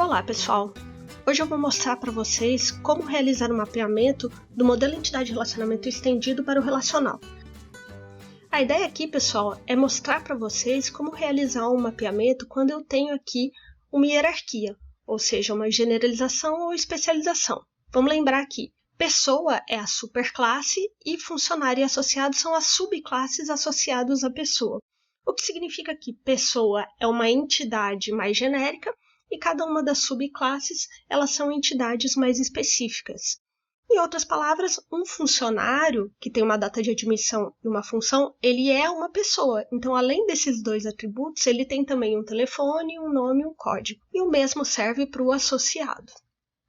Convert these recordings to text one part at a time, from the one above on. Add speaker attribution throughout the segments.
Speaker 1: Olá pessoal, hoje eu vou mostrar para vocês como realizar um mapeamento do modelo entidade-relacionamento estendido para o relacional. A ideia aqui, pessoal, é mostrar para vocês como realizar um mapeamento quando eu tenho aqui uma hierarquia, ou seja, uma generalização ou especialização. Vamos lembrar aqui, pessoa é a superclasse e funcionário e associado são as subclasses associadas à pessoa. O que significa que pessoa é uma entidade mais genérica e cada uma das subclasses elas são entidades mais específicas. Em outras palavras, um funcionário que tem uma data de admissão e uma função, ele é uma pessoa. Então, além desses dois atributos, ele tem também um telefone, um nome e um código. E o mesmo serve para o associado.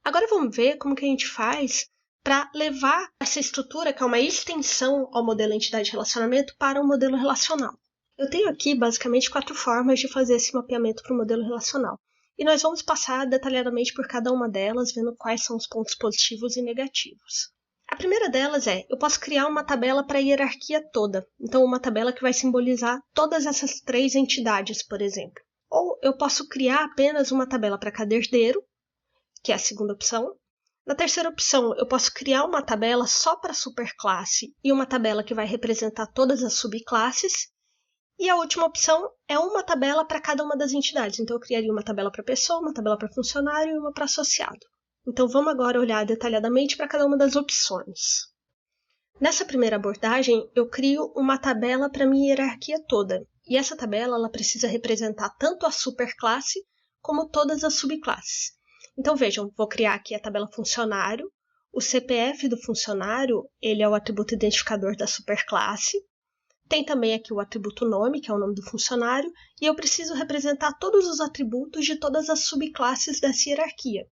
Speaker 1: Agora vamos ver como que a gente faz para levar essa estrutura, que é uma extensão ao modelo entidade-relacionamento, para o modelo relacional. Eu tenho aqui, basicamente, 4 formas de fazer esse mapeamento para o modelo relacional. E nós vamos passar detalhadamente por cada uma delas, vendo quais são os pontos positivos e negativos. A primeira delas é, eu posso criar uma tabela para a hierarquia toda. Então, uma tabela que vai simbolizar todas essas 3 entidades, por exemplo. Ou eu posso criar apenas uma tabela para cada herdeiro, que é a segunda opção. Na terceira opção, eu posso criar uma tabela só para a superclasse e uma tabela que vai representar todas as subclasses. E a última opção é uma tabela para cada uma das entidades. Então, eu criaria uma tabela para pessoa, uma tabela para funcionário e uma para associado. Então, vamos agora olhar detalhadamente para cada uma das opções. Nessa primeira abordagem, eu crio uma tabela para a minha hierarquia toda. E essa tabela ela precisa representar tanto a superclasse como todas as subclasses. Então, vejam, vou criar aqui a tabela funcionário. O CPF do funcionário ele é o atributo identificador da superclasse. Tem também aqui o atributo nome, que é o nome do funcionário, e eu preciso representar todos os atributos de todas as subclasses dessa hierarquia.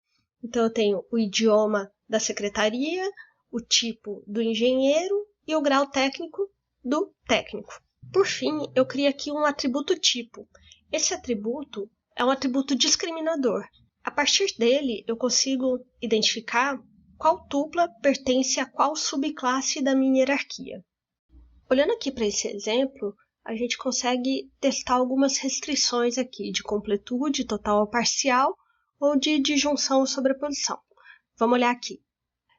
Speaker 1: Então, eu tenho o idioma da secretaria, o tipo do engenheiro e o grau técnico do técnico. Por fim, eu crio aqui um atributo tipo. Esse atributo é um atributo discriminador. A partir dele, eu consigo identificar qual tupla pertence a qual subclasse da minha hierarquia. Olhando aqui para esse exemplo, a gente consegue testar algumas restrições aqui de completude, total ou parcial, ou de disjunção ou sobreposição. Vamos olhar aqui.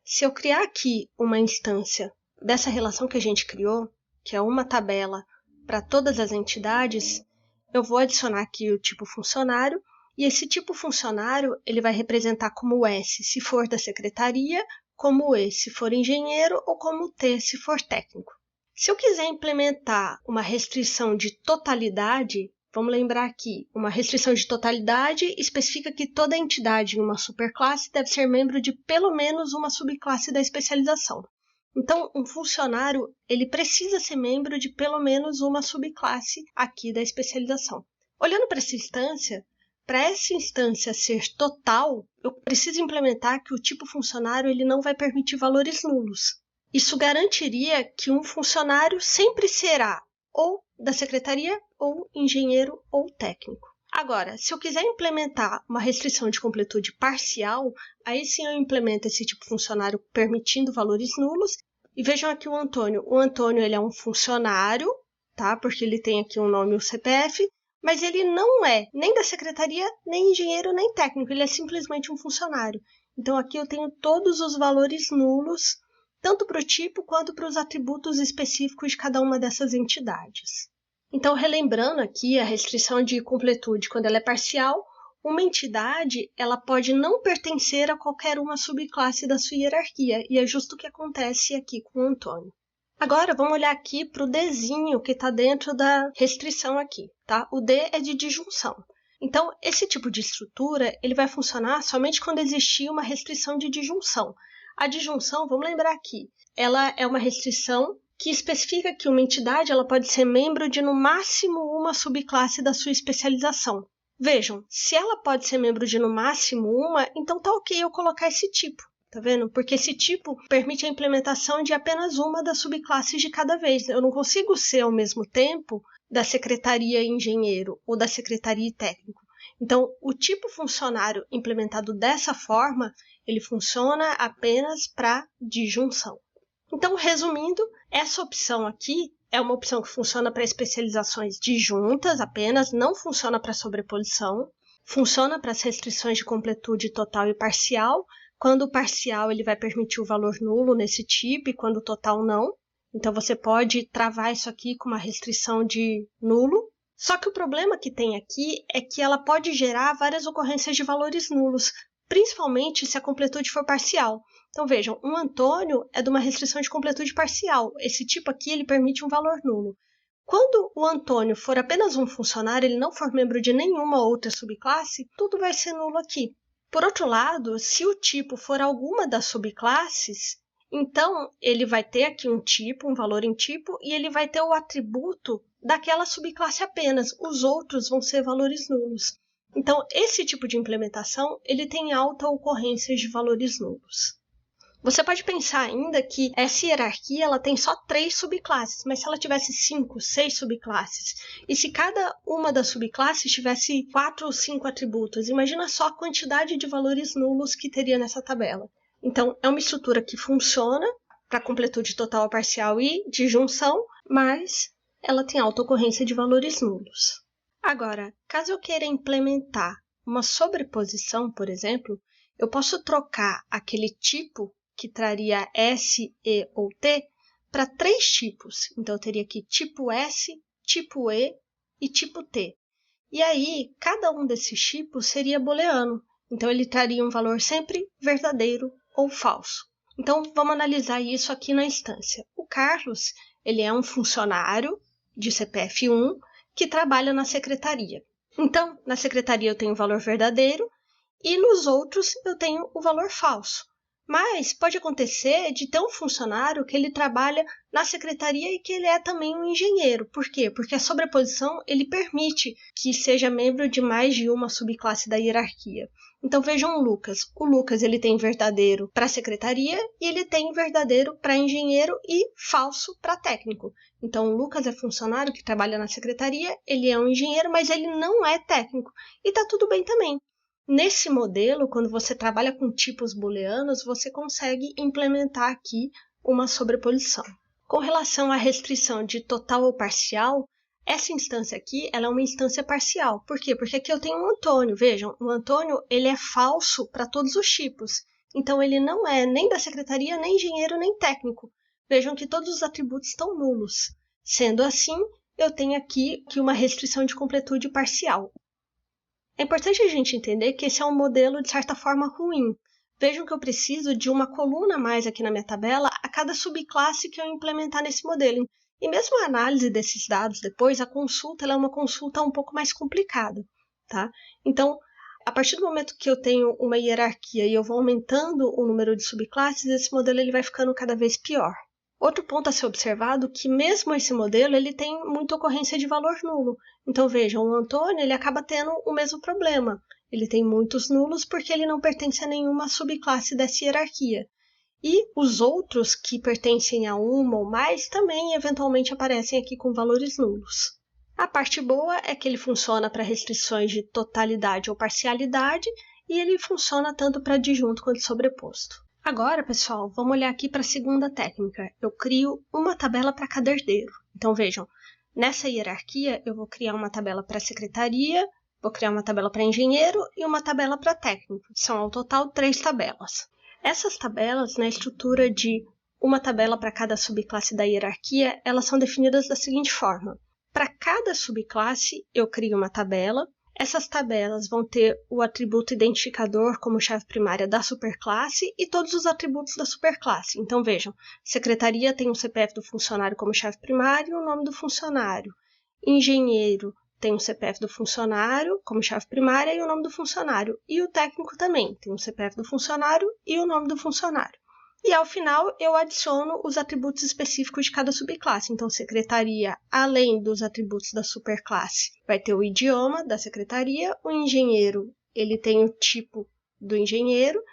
Speaker 1: Se eu criar aqui uma instância dessa relação que a gente criou, que é uma tabela para todas as entidades, eu vou adicionar aqui o tipo funcionário, e esse tipo funcionário ele vai representar como S se for da secretaria, como E se for engenheiro ou como T se for técnico. Se eu quiser implementar uma restrição de totalidade, vamos lembrar aqui, uma restrição de totalidade especifica que toda entidade em uma superclasse deve ser membro de pelo menos uma subclasse da especialização. Então, um funcionário ele precisa ser membro de pelo menos uma subclasse aqui da especialização. Olhando para essa instância ser total, eu preciso implementar que o tipo funcionário ele não vai permitir valores nulos. Isso garantiria que um funcionário sempre será ou da secretaria, ou engenheiro, ou técnico. Agora, se eu quiser implementar uma restrição de completude parcial, aí sim eu implemento esse tipo de funcionário permitindo valores nulos. E vejam aqui o Antônio. O Antônio ele é um funcionário, tá? Porque ele tem aqui um nome e um CPF, mas ele não é nem da secretaria, nem engenheiro, nem técnico. Ele é simplesmente um funcionário. Então aqui eu tenho todos os valores nulos, tanto para o tipo quanto para os atributos específicos de cada uma dessas entidades. Então, relembrando aqui a restrição de completude, quando ela é parcial, uma entidade ela pode não pertencer a qualquer uma subclasse da sua hierarquia, e é justo o que acontece aqui com o Antônio. Agora, vamos olhar aqui para o Dzinho que está dentro da restrição aqui, tá? O D é de disjunção. Então, esse tipo de estrutura ele vai funcionar somente quando existir uma restrição de disjunção. A disjunção, vamos lembrar aqui, ela é uma restrição que especifica que uma entidade ela pode ser membro de no máximo uma subclasse da sua especialização. Vejam, se ela pode ser membro de no máximo uma, então tá ok eu colocar esse tipo, tá vendo? Porque esse tipo permite a implementação de apenas uma das subclasses de cada vez. Eu não consigo ser ao mesmo tempo da secretaria e engenheiro ou da secretaria e técnico. Então, o tipo funcionário implementado dessa forma, ele funciona apenas para disjunção. Então, resumindo, essa opção aqui é uma opção que funciona para especializações disjuntas apenas, não funciona para sobreposição. funciona para as restrições de completude total e parcial. Quando o parcial ele vai permitir o valor nulo nesse tipo e quando o total não. Então você pode travar isso aqui com uma restrição de nulo. Só que o problema que tem aqui é que ela pode gerar várias ocorrências de valores nulos, principalmente se a completude for parcial. Então vejam, um Antônio é de uma restrição de completude parcial. Esse tipo aqui ele permite um valor nulo. Quando o Antônio for apenas um funcionário, ele não for membro de nenhuma outra subclasse, tudo vai ser nulo aqui. Por outro lado, se o tipo for alguma das subclasses, então ele vai ter aqui um tipo, um valor em tipo, e ele vai ter o atributo daquela subclasse apenas. Os outros vão ser valores nulos. Então, esse tipo de implementação, ele tem alta ocorrência de valores nulos. Você pode pensar ainda que essa hierarquia ela tem só 3 subclasses, mas se ela tivesse 5, 6 subclasses, e se cada uma das subclasses tivesse 4 ou 5 atributos, imagina só a quantidade de valores nulos que teria nessa tabela. Então, é uma estrutura que funciona para completude total ou parcial e de junção, mas ela tem alta ocorrência de valores nulos. Agora, caso eu queira implementar uma sobreposição, por exemplo, eu posso trocar aquele tipo que traria S, E ou T para 3 tipos. Então, eu teria aqui tipo S, tipo E e tipo T. E aí, cada um desses tipos seria booleano. Então, ele traria um valor sempre verdadeiro ou falso. Então, vamos analisar isso aqui na instância. O Carlos, ele é um funcionário de CPF 1 que trabalha na secretaria. Então, na secretaria eu tenho o valor verdadeiro e nos outros eu tenho o valor falso. Mas pode acontecer de ter um funcionário que ele trabalha na secretaria e que ele é também um engenheiro. Por quê? Porque a sobreposição ele permite que seja membro de mais de uma subclasse da hierarquia. Então vejam o Lucas. O Lucas ele tem verdadeiro para secretaria e ele tem verdadeiro para engenheiro e falso para técnico. Então o Lucas é funcionário que trabalha na secretaria, ele é um engenheiro, mas ele não é técnico. E tá tudo bem também. Nesse modelo, quando você trabalha com tipos booleanos, você consegue implementar aqui uma sobreposição. Com relação à restrição de total ou parcial, essa instância aqui ela é uma instância parcial. Por quê? Porque aqui eu tenho um Antônio. Vejam, o Antônio ele é falso para todos os tipos. Então, ele não é nem da secretaria, nem engenheiro, nem técnico. Vejam que todos os atributos estão nulos. Sendo assim, eu tenho aqui uma restrição de completude parcial. É importante a gente entender que esse é um modelo, de certa forma, ruim. Vejam que eu preciso de uma coluna a mais aqui na minha tabela a cada subclasse que eu implementar nesse modelo. E mesmo a análise desses dados depois, a consulta ela é uma consulta um pouco mais complicada. Tá? Então, a partir do momento que eu tenho uma hierarquia e eu vou aumentando o número de subclasses, esse modelo ele vai ficando cada vez pior. Outro ponto a ser observado é que mesmo esse modelo ele tem muita ocorrência de valor nulo. Então vejam, o Antônio ele acaba tendo o mesmo problema. Ele tem muitos nulos porque ele não pertence a nenhuma subclasse dessa hierarquia. E os outros que pertencem a uma ou mais também eventualmente aparecem aqui com valores nulos. A parte boa é que ele funciona para restrições de totalidade ou parcialidade e ele funciona tanto para adjunto quanto sobreposto. Agora, pessoal, vamos olhar aqui para a segunda técnica. Eu crio uma tabela para cada herdeiro. Então, vejam, nessa hierarquia eu vou criar uma tabela para secretaria, vou criar uma tabela para engenheiro e uma tabela para técnico. São, ao total, 3 tabelas. Essas tabelas, na estrutura de uma tabela para cada subclasse da hierarquia, elas são definidas da seguinte forma. Para cada subclasse, eu crio uma tabela. Essas tabelas vão ter o atributo identificador como chave primária da superclasse e todos os atributos da superclasse. Então, vejam, secretaria tem o CPF do funcionário como chave primária e o nome do funcionário. Engenheiro tem o CPF do funcionário como chave primária e o nome do funcionário. E o técnico também tem o CPF do funcionário e o nome do funcionário. E, ao final, eu adiciono os atributos específicos de cada subclasse. Então, secretaria, além dos atributos da superclasse, vai ter o idioma da secretaria, o engenheiro, ele tem o tipo do engenheiro,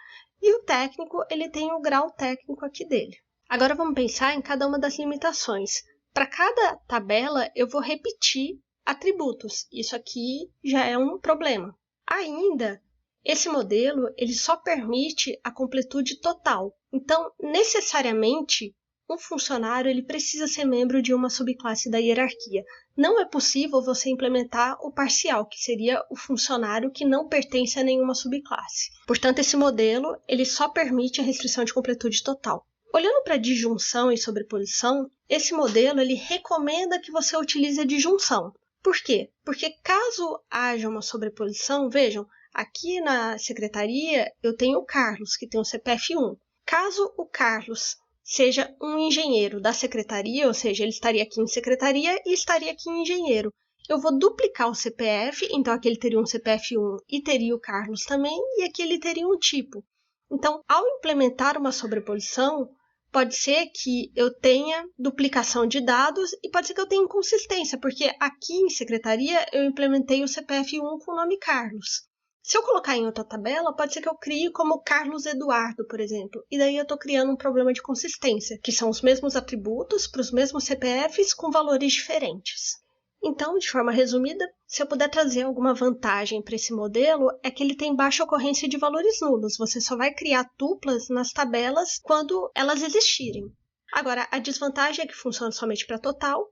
Speaker 1: e o técnico, ele tem o grau técnico aqui dele. Agora, vamos pensar em cada uma das limitações. Para cada tabela, eu vou repetir atributos. Isso aqui já é um problema. Ainda, esse modelo ele só permite a completude total. Então, necessariamente, um funcionário ele precisa ser membro de uma subclasse da hierarquia. Não é possível você implementar o parcial, que seria o funcionário que não pertence a nenhuma subclasse. Portanto, esse modelo ele só permite a restrição de completude total. Olhando para disjunção e sobreposição, esse modelo ele recomenda que você utilize a disjunção. Por quê? Porque caso haja uma sobreposição, vejam, aqui na secretaria eu tenho o Carlos, que tem o CPF 1. Caso o Carlos seja um engenheiro da secretaria, ou seja, ele estaria aqui em secretaria e estaria aqui em engenheiro, eu vou duplicar o CPF, então aqui ele teria um CPF 1 e teria o Carlos também, e aqui ele teria um tipo. Então, ao implementar uma sobreposição, pode ser que eu tenha duplicação de dados e pode ser que eu tenha inconsistência, porque aqui em secretaria eu implementei o CPF 1 com o nome Carlos. Se eu colocar em outra tabela, pode ser que eu crie como Carlos Eduardo, por exemplo, e daí eu estou criando um problema de consistência, que são os mesmos atributos para os mesmos CPFs com valores diferentes. Então, de forma resumida, se eu puder trazer alguma vantagem para esse modelo, é que ele tem baixa ocorrência de valores nulos. Você só vai criar tuplas nas tabelas quando elas existirem. Agora, a desvantagem é que funciona somente para total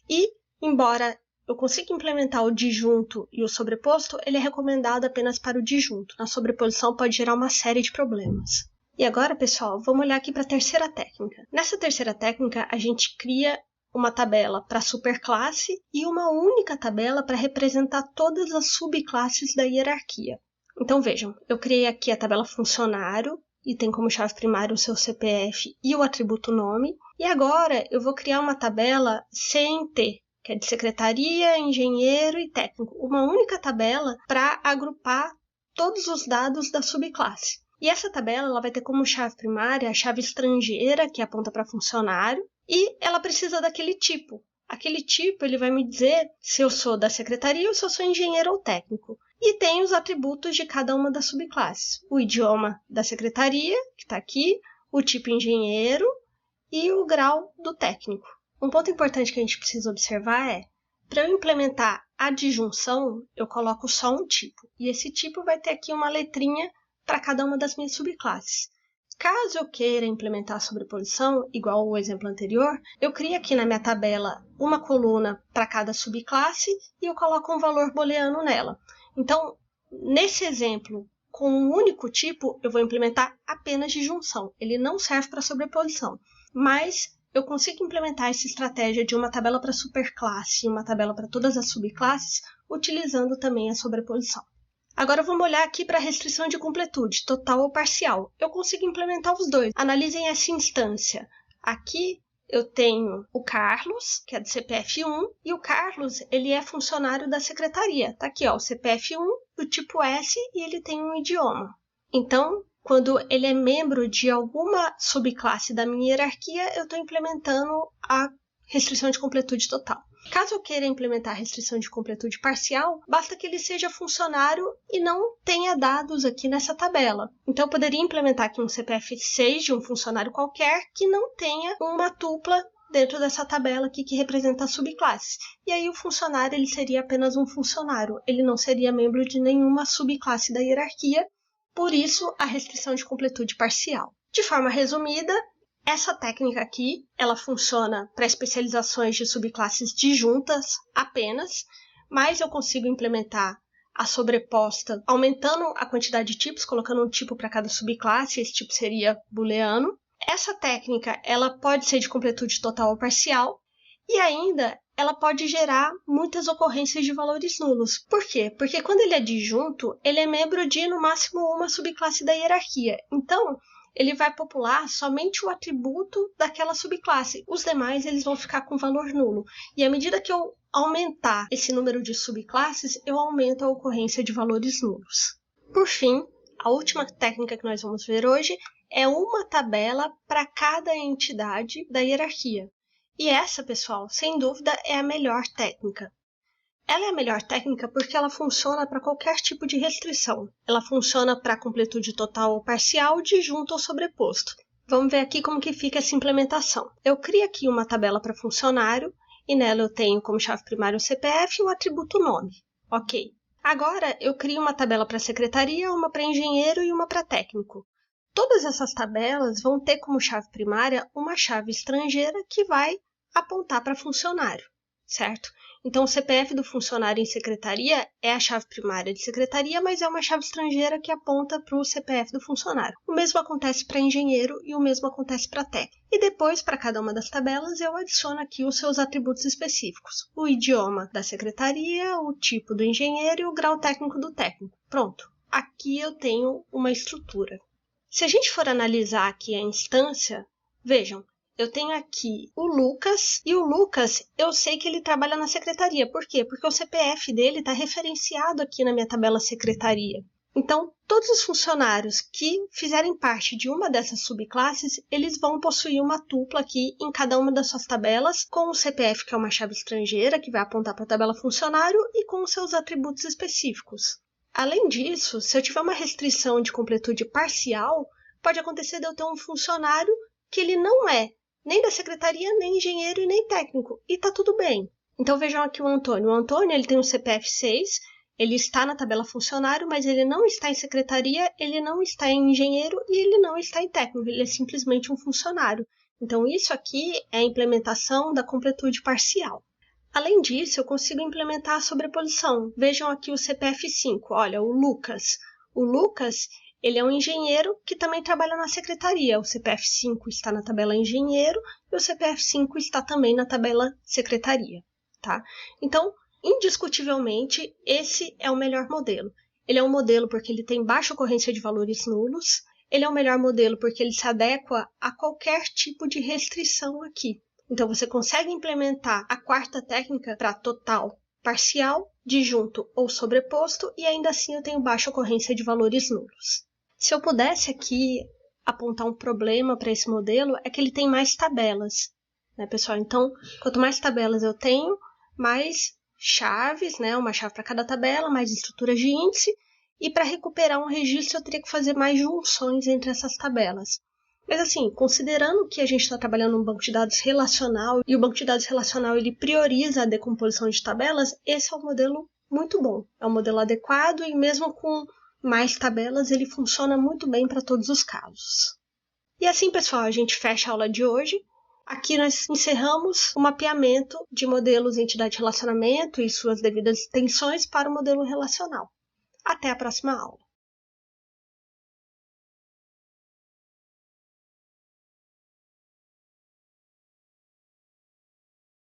Speaker 1: e, embora eu consiga implementar o disjunto e o sobreposto, ele é recomendado apenas para o disjunto. Na sobreposição pode gerar uma série de problemas. E agora, pessoal, vamos olhar aqui para a terceira técnica. Nessa terceira técnica, a gente cria uma tabela para superclasse e uma única tabela para representar todas as subclasses da hierarquia. Então vejam, eu criei aqui a tabela funcionário e tem como chave primária o seu CPF e o atributo nome. E agora eu vou criar uma tabela CNT, que é de secretaria, engenheiro e técnico. Uma única tabela para agrupar todos os dados da subclasse. E essa tabela ela vai ter como chave primária a chave estrangeira, que aponta para funcionário, e ela precisa daquele tipo. Aquele tipo ele vai me dizer se eu sou da secretaria ou se eu sou engenheiro ou técnico. E tem os atributos de cada uma das subclasses. O idioma da secretaria, que está aqui, o tipo engenheiro e o grau do técnico. Um ponto importante que a gente precisa observar é, para eu implementar a disjunção, eu coloco só um tipo. E esse tipo vai ter aqui uma letrinha para cada uma das minhas subclasses. Caso eu queira implementar a sobreposição, igual o exemplo anterior, eu crio aqui na minha tabela uma coluna para cada subclasse e eu coloco um valor booleano nela. Então, nesse exemplo, com um único tipo, eu vou implementar apenas disjunção. Ele não serve para sobreposição, mas eu consigo implementar essa estratégia de uma tabela para superclasse e uma tabela para todas as subclasses, utilizando também a sobreposição. Agora vamos olhar aqui para a restrição de completude, total ou parcial. Eu consigo implementar os dois. Analisem essa instância. Aqui eu tenho o Carlos, que é do CPF 1, e o Carlos ele é funcionário da secretaria. Está aqui, ó, o CPF 1 do tipo S e ele tem um idioma. Então, quando ele é membro de alguma subclasse da minha hierarquia, eu estou implementando a restrição de completude total. Caso eu queira implementar a restrição de completude parcial, basta que ele seja funcionário e não tenha dados aqui nessa tabela. Então, eu poderia implementar aqui um CPF 6 de um funcionário qualquer que não tenha uma tupla dentro dessa tabela aqui que representa a subclasse. E aí o funcionário ele seria apenas um funcionário, ele não seria membro de nenhuma subclasse da hierarquia, por isso a restrição de completude parcial. De forma resumida, essa técnica aqui, ela funciona para especializações de subclasses disjuntas apenas, mas eu consigo implementar a sobreposta aumentando a quantidade de tipos, colocando um tipo para cada subclasse, esse tipo seria booleano. Essa técnica, ela pode ser de completude total ou parcial, e ainda ela pode gerar muitas ocorrências de valores nulos. Por quê? Porque quando ele é disjunto, ele é membro de, no máximo, uma subclasse da hierarquia. Então, ele vai popular somente o atributo daquela subclasse. Os demais eles vão ficar com valor nulo. E à medida que eu aumentar esse número de subclasses, eu aumento a ocorrência de valores nulos. Por fim, a última técnica que nós vamos ver hoje é uma tabela para cada entidade da hierarquia. E essa, pessoal, sem dúvida, é a melhor técnica. Ela é a melhor técnica porque ela funciona para qualquer tipo de restrição. Ela funciona para completude total ou parcial, disjunto ou sobreposto. Vamos ver aqui como que fica essa implementação. Eu crio aqui uma tabela para funcionário e nela eu tenho como chave primária o CPF e o atributo nome. Ok. Agora eu crio uma tabela para secretaria, uma para engenheiro e uma para técnico. Todas essas tabelas vão ter como chave primária uma chave estrangeira que vai apontar para funcionário, certo? Então, o CPF do funcionário em secretaria é a chave primária de secretaria, mas é uma chave estrangeira que aponta para o CPF do funcionário. O mesmo acontece para engenheiro e o mesmo acontece para técnico. E depois, para cada uma das tabelas, eu adiciono aqui os seus atributos específicos. O idioma da secretaria, o tipo do engenheiro e o grau técnico do técnico. Pronto. Aqui eu tenho uma estrutura. Se a gente for analisar aqui a instância, vejam, eu tenho aqui o Lucas, e o Lucas, eu sei que ele trabalha na secretaria. Por quê? Porque o CPF dele está referenciado aqui na minha tabela secretaria. Então, todos os funcionários que fizerem parte de uma dessas subclasses, eles vão possuir uma tupla aqui em cada uma das suas tabelas, com o CPF, que é uma chave estrangeira, que vai apontar para a tabela funcionário, e com os seus atributos específicos. Além disso, se eu tiver uma restrição de completude parcial, pode acontecer de eu ter um funcionário que ele não é nem da secretaria, nem engenheiro e nem técnico. E tá tudo bem. Então vejam aqui o Antônio. O Antônio ele tem um CPF 6, ele está na tabela funcionário, mas ele não está em secretaria, ele não está em engenheiro e ele não está em técnico. Ele é simplesmente um funcionário. Então isso aqui é a implementação da completude parcial. Além disso, eu consigo implementar a sobreposição. Vejam aqui o CPF 5. Olha, o Lucas. O Lucas, ele é um engenheiro que também trabalha na secretaria. O CPF 5 está na tabela engenheiro e o CPF 5 está também na tabela secretaria, tá? Então, indiscutivelmente, esse é o melhor modelo. Ele é um modelo porque ele tem baixa ocorrência de valores nulos. Ele é o melhor modelo porque ele se adequa a qualquer tipo de restrição aqui. Então, você consegue implementar a quarta técnica para total, parcial, disjunto ou sobreposto e ainda assim eu tenho baixa ocorrência de valores nulos. Se eu pudesse aqui apontar um problema para esse modelo, é que ele tem mais tabelas, né, pessoal? Então, quanto mais tabelas eu tenho, mais chaves, né, uma chave para cada tabela, mais estruturas de índice, e para recuperar um registro eu teria que fazer mais junções entre essas tabelas. Mas assim, considerando que a gente está trabalhando num banco de dados relacional, e o banco de dados relacional ele prioriza a decomposição de tabelas, esse é um modelo muito bom. É um modelo adequado e mesmo com mais tabelas, ele funciona muito bem para todos os casos. E assim, pessoal, a gente fecha a aula de hoje. Aqui nós encerramos o mapeamento de modelos entidade relacionamento e suas devidas extensões para o modelo relacional. Até a próxima aula.